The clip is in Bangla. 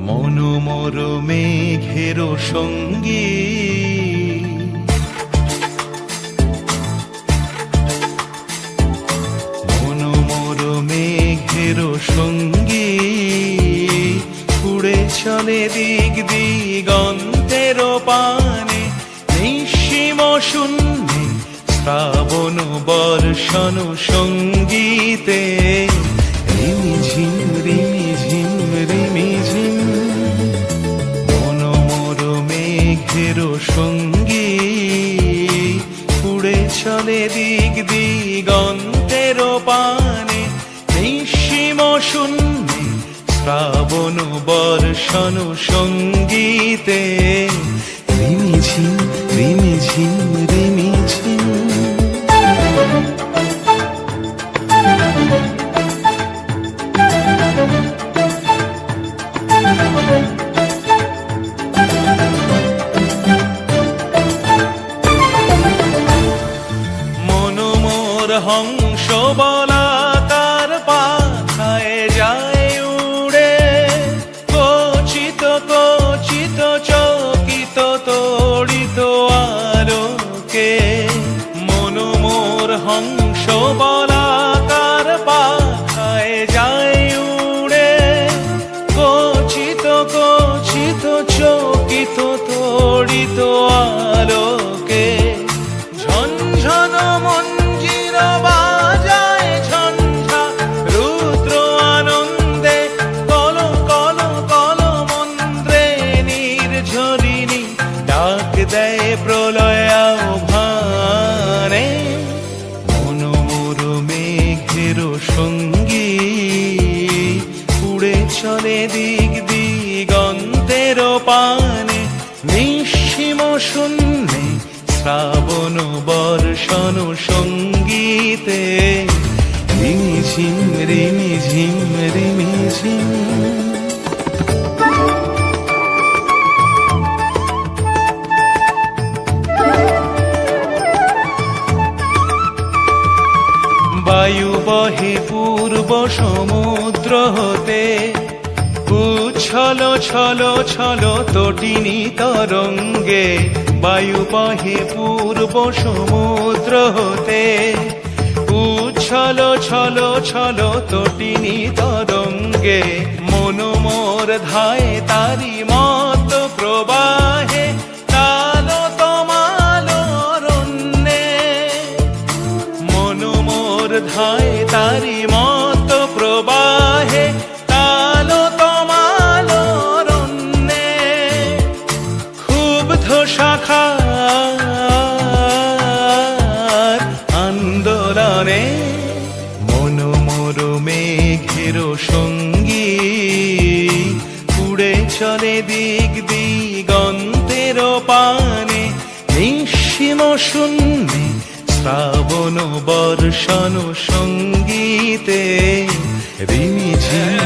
মনোমর মেঘের সঙ্গী মনোমর মেঘের সঙ্গী উড়ে চলে দিক দিগন্তের পানে নিঃসীম শূন্যে শ্রাবণ বর্ষণ সঙ্গীতে রিমিঝিম রিমিঝিম রিমিঝিম মনোমর মেঘের সঙ্গী উড়ে চলে দিক দিগন্তের পানে নিঃসীম শূন্যে শ্রাবণ বর্ষণ সঙ্গীতে রিমিঝিম রিমিঝিম রিমিঝিম মনোমর হংস বলাকার পাখায় যায় উড়ে কচিত কচিত চকিত তড়িত আলোকে মনোমর হংস বলাকার পাখায় যায় উড়ে কচিত কচিত চকিত তড়িত আলোকে ঝনঝন মঞ্জির বাজায় ঝঞ্ঝা রুদ্র আনন্দে কল কল কল মন্ত্রে নির্ঝরিণী ডাক দেয় প্রলয় আহ্বানে মনোমর মেঘের সঙ্গী উড়ে চলে দিক দিগন্তের পানে নিঃসীম শূন্যে শ্রাবণ বর্ষণ সঙ্গীতে রিমিঝিম রিমিঝিম রিমিঝিম বায়ু বহে পূর্ব সমুদ্র হতে উচ্ছল ছল ছল তটিনী তরঙ্গে বায়ু বহে পূর্ব সমুদ্র হতে উচ্ছল ছল ছল তটিনী তরঙ্গে মনোমর ধায় তারি মত প্রবাহে তাল তমাল অরণ্যে মনোমর ধায় তারি মত প্রবাহে তাল তমাল অরণ্যে ক্ষুব্ধ শাখার আন্দোলনে মনোমর মেঘের সঙ্গী উড়ে চলে দিক দিগন্তের পানে নিঃসীম শূন্যে শ্রাবণ বর্ষণ সঙ্গীতে রিমিঝিম